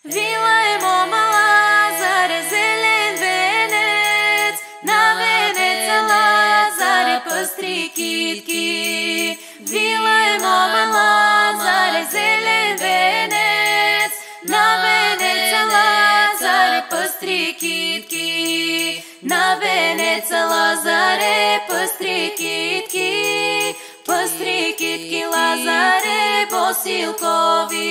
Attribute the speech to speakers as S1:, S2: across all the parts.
S1: Вилаемо Лазаре, зелен венец, на венеца Лазаре, пъстри китки. Вилаемо Лазаре, зелен венец, на венеца Лазаре, пъстри китки. На венеца Лазаре, пъстри китки. Пъстри китки Лазаре, босилкови.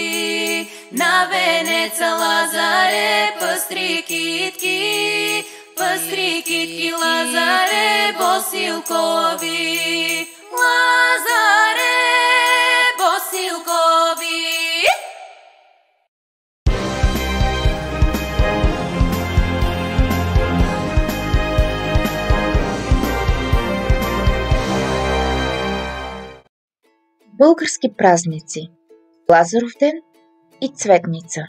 S1: На венеца Лазаре, пъстри китки. Пъстри китки Лазаре, босилкови. Лазаре, босилкови.
S2: Български празници – Лазаров ден и Цветница.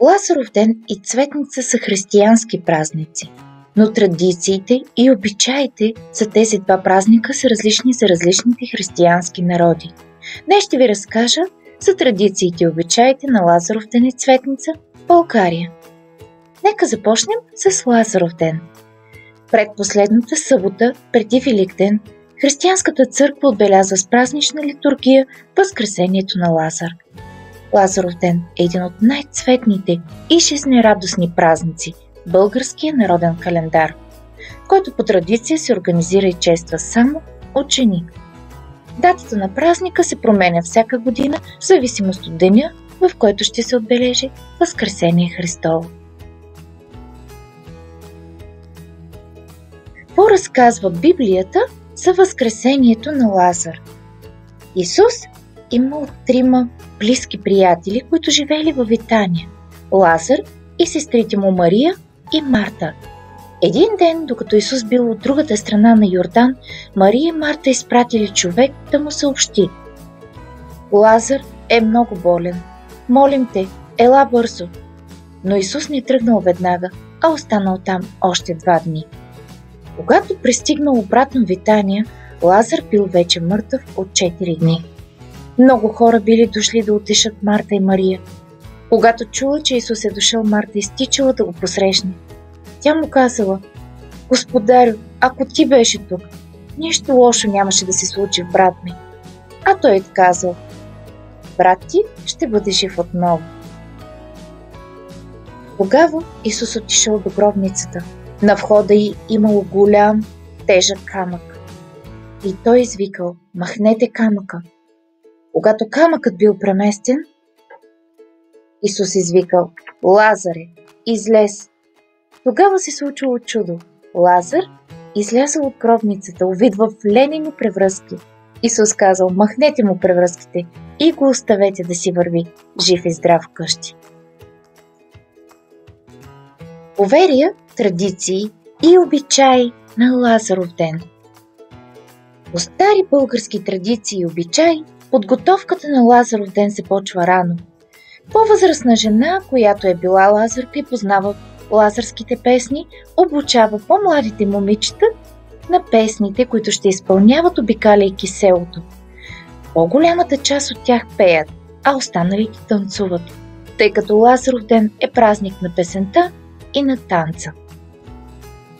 S2: Лазаров ден и Цветница са християнски празници, но традициите и обичаите за тези два празника са различни за различните християнски народи. Днес ще ви разкажа за традициите и обичаите на Лазаров ден и Цветница в България. Нека започнем с Лазаров ден. Предпоследната събота преди Великден християнската църква отбелязва с празнична литургия Възкресението на Лазар. Лазаров ден е един от най-цветните и жизнерадостни празници в българския народен календар, който по традиция се организира и чества само от жени. Датата на празника се променя всяка година в зависимост от деня, в който ще се отбележи Възкресение Христово. Какво разказва Библията за възкресението на Лазар? Исус имал 3 близки приятели, които живеели във Витания – Лазар и сестрите му Мария и Марта. Един ден, докато Исус бил от другата страна на Йордан, Мария и Марта изпратили човек да му съобщи: Лазар е много болен. Молим те, ела бързо. Но Исус не тръгнал веднага, а останал там още 2 дни. Когато пристигнал обратно в Витания, Лазар бил вече мъртъв от 4 дни. Много хора били дошли да утешат Марта и Мария. Когато чула, че Исус е дошъл, Марта изтичала да го посрещне. Тя му казала: Господарю, ако ти беше тук, нищо лошо нямаше да се случи в брат ми. А той казал: брат ти ще бъде жив отново. Тогава Исус отишъл до гробницата. На входа й имало голям, тежък камък. И той извикал: махнете камъка. Когато камъкът бил преместен, Исус извикал: Лазаре, излез. Тогава се случило чудо. Лазар излязъл от гробницата, увид в ленени превръзки. Исус казал: махнете му превръзките и го оставете да си върви жив и здрав вкъщи. Поверия, традиции и обичаи на Лазаров ден. По стари български традиции и обичаи, подготовката на Лазаров ден се почва рано. По-възрастна жена, която е била лазарка и познава лазарските песни, обучава по-младите момичета на песните, които ще изпълняват, обикаляйки селото. По-голямата част от тях пеят, а останалите танцуват, тъй като Лазаров ден е празник на песента и на танца.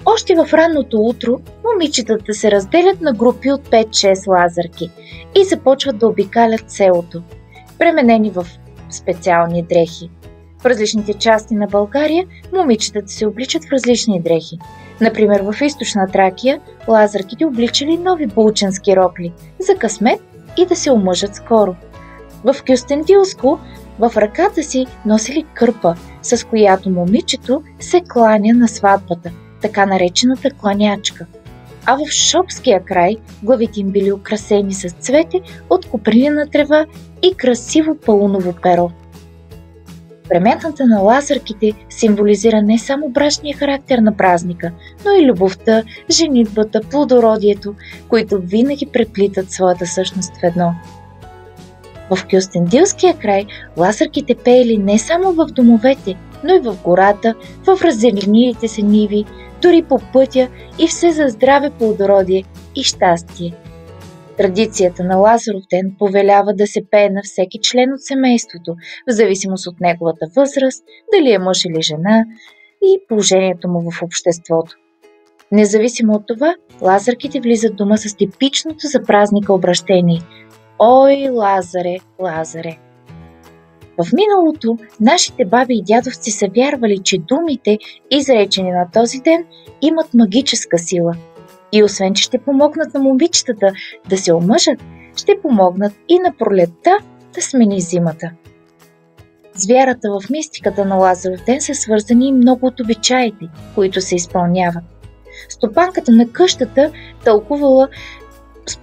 S2: Още в ранното утро момичетата се разделят на групи от 5-6 лазарки и започват да обикалят селото, пременени в специални дрехи. В различните части на България момичетата се обличат в различни дрехи. Например, в източна Тракия лазарките обличали нови булченски рокли за късмет и да се омъжат скоро. В Кюстендилско в ръката си носили кърпа, с която момичето се кланя на сватбата, така наречената кланячка. А в Шопския край главите им били украсени с цвете от копринена трева и красиво пауново перо. Премяната на лазарките символизира не само брачния характер на празника, но и любовта, женитбата, плодородието, които винаги преплитат своята същност в едно. В Кюстендилския край лазарките пеели не само в домовете, но и в гората, в раззеленилите се ниви, дори по пътя и все за здраве, плодородие и щастие. Традицията на Лазаров ден повелява да се пее на всеки член от семейството, в зависимост от неговата възраст, дали е мъж или жена и положението му в обществото. Независимо от това, лазарките влизат в дома с типичното за празника обращение: „Ой, Лазаре, Лазаре!“ В миналото нашите баби и дядовци са вярвали, че думите, изречени на този ден, имат магическа сила. И освен, че ще помогнат на момичетата да се омъжат, ще помогнат и на пролетта да смени зимата. С вярата в мистиката на Лазаров ден са свързани и много от обичаите, които се изпълняват. Стопанката на къщата тълкувала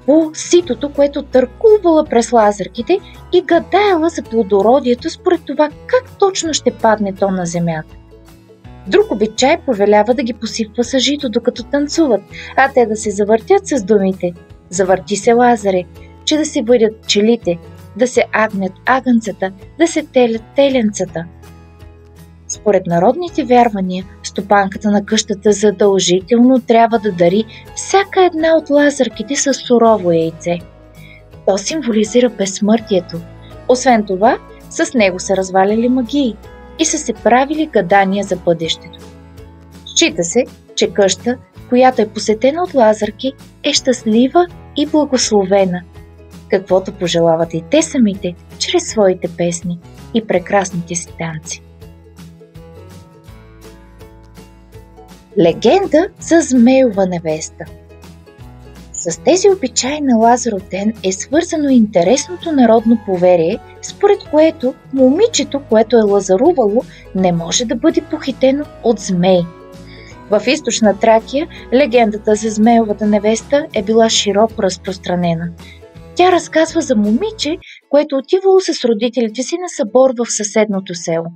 S2: по ситото, което търкувала през лазарките, и гадаела за плодородието според това как точно ще падне то на земята. Друг обичай повелява да ги посипва с жито, докато танцуват, а те да се завъртят с думите: „Завърти се, Лазаре“, че да се бъдят пчелите, да се агнят агънцата, да се телят теленцата. Според народните вярвания, стопанката на къщата задължително трябва да дари всяка една от лазарките с сурово яйце. То символизира безсмъртието. Освен това, с него са разваляли магии и са се правили гадания за бъдещето. Счита се, че къща, която е посетена от лазарки, е щастлива и благословена, каквото пожелават и те самите, чрез своите песни и прекрасните си танци. Легенда за Змейова невеста. С тези обичаи на Лазаров ден е свързано интересното народно поверие, според което момичето, което е лазарувало, не може да бъде похитено от змей. В източна Тракия легендата за Змейовата невеста е била широко разпространена. Тя разказва за момиче, което отивало с родителите си на събор в съседното село.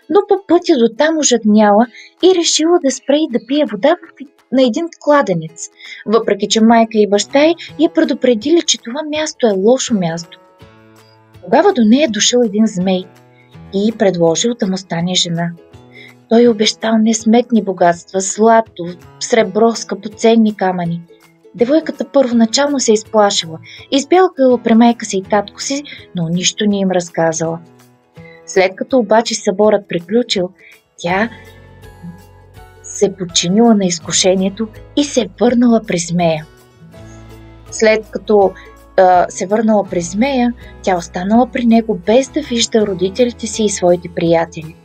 S2: Но по пътя до там ожадняла и решила да спре и да пие вода на един кладенец, въпреки че майка и баща й я предупредили, че това място е лошо място. Тогава до нея дошъл един змей и предложил да му стане жена. Той обещал несметни богатства, злато, сребро, скъпоценни камъни. Девойката първоначално се изплашила, избялкала при майка си и татко си, но нищо не им разказала. След като обаче съборът приключил, тя се подчинила на изкушението и се върнала при змея. След като се върнала при змея, тя останала при него без да вижда родителите си и своите приятели.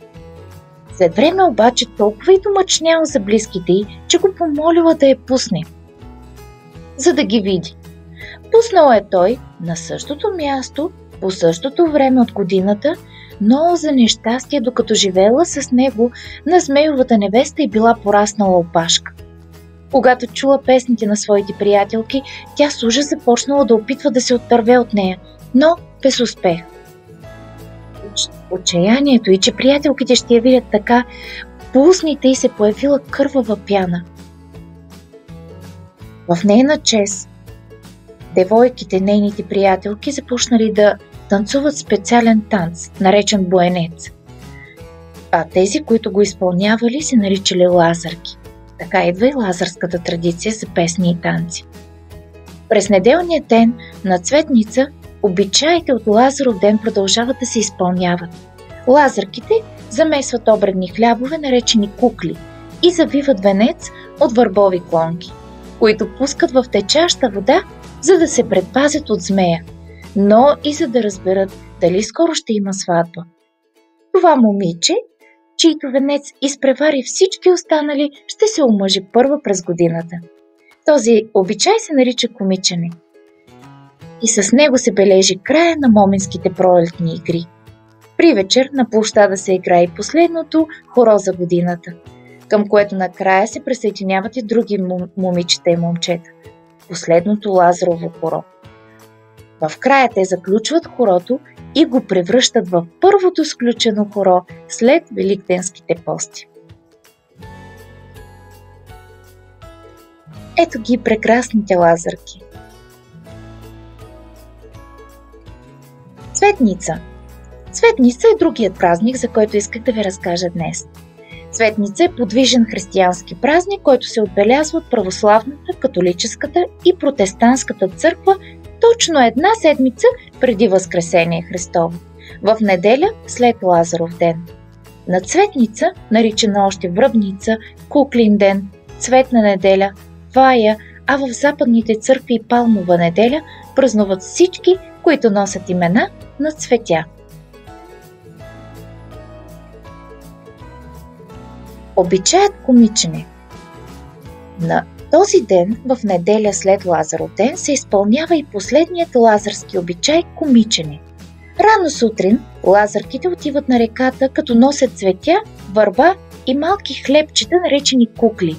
S2: След време обаче толкова и домъчняла за близките й, че го помолила да я пусне, за да ги види. Пуснал е той на същото място, по същото време от годината, но за нещастие, докато живеела с него, на Змейовата невеста е била пораснала опашка. Когато чула песните на своите приятелки, тя с ужас започнала да опитва да се оттърве от нея, но без успех. Отчаянието и, че приятелките ще я видят така, по устните й се появила кървава пяна. В нейна чест, девойките, нейните приятелки, започнали да танцуват специален танц, наречен буенец. А тези, които го изпълнявали, се наричали лазарки. Така идва и лазарската традиция за песни и танци. През неделния ден на Цветница обичаите от Лазаров ден продължават да се изпълняват. Лазарките замесват обредни хлябове, наречени кукли, и завиват венец от върбови клонки, които пускат в течаща вода, за да се предпазят от змея, но и за да разберат дали скоро ще има сватба. Това момиче, чийто венец изпревари всички останали, ще се омъжи първа през годината. Този обичай се нарича комичене. И с него се бележи края на моминските пролетни игри. При вечер на площада се играе и последното хоро за годината, към което накрая се присъединяват и други момичета и момчета. Последното Лазарово хоро. В края те заключват хорото и го превръщат в първото сключено хоро след великденските пости. Ето ги прекрасните лазарки. Цветница. Цветница е другият празник, за който исках да ви разкажа днес. Цветница е подвижен християнски празник, който се отбелязва от православната, католическата и протестантската църква точно една седмица преди Възкресение Христово, в неделя след Лазаров ден. На Цветница, наричана още Връбница, Куклин ден, Цветна неделя, Вая, а в западните църкви и Палмова неделя празнуват всички, които носят имена на цветя. Обичаят комичене. На този ден, в неделя след Лазаров ден, се изпълнява и последният лазарски обичай – комичене. Рано сутрин лазарките отиват на реката, като носят цветя, върба и малки хлебчета, наречени кукли.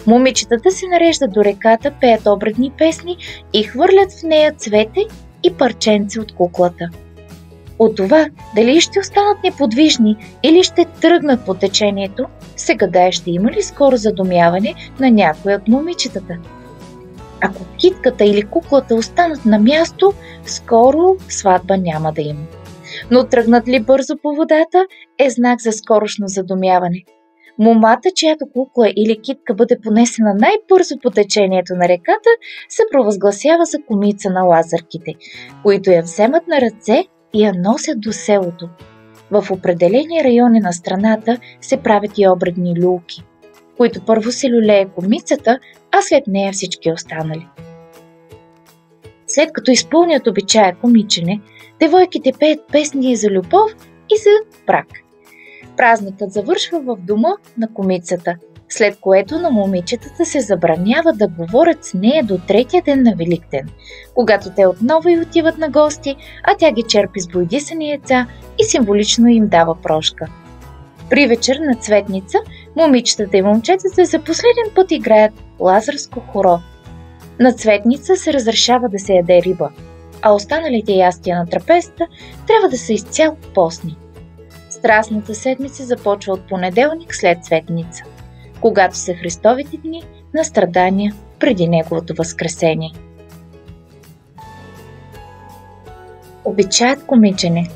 S2: Момичетата се нареждат до реката, пеят обредни песни и хвърлят в нея цвете и парченце от куклата. От това, дали ще останат неподвижни или ще тръгнат по течението, се гадае ще има ли скоро задумяване на някоя от момичетата. Ако китката или куклата останат на място, скоро сватба няма да има. Но тръгнат ли бързо по водата, е знак за скорошно задумяване. Момата, чиято кукла или китка бъде понесена най-бързо по течението на реката, се провъзгласява за комица на лазарките, които я вземат на ръце и я носят до селото. В определени райони на страната се правят и обредни люлки, които първо се люлее комицата, а след нея всички останали. След като изпълнят обичая комичене, девойките пеят песни за любов и за брак. Празникът завършва в дома на комицата, след което на момичетата се забранява да говорят с нея до третия ден на Великден, когато те отново й отиват на гости, а тя ги черпи с бойдисани яйца и символично им дава прошка. При вечер на Цветница момичетата и момчетата за последен път играят лазарско хоро. На Цветница се разрешава да се яде риба, а останалите ястия на трапезата трябва да са изцяло постни. Страстната седмица започва от понеделник след Цветница, когато са Христовите дни на страдания преди Неговото възкресение. Обичаят комичене.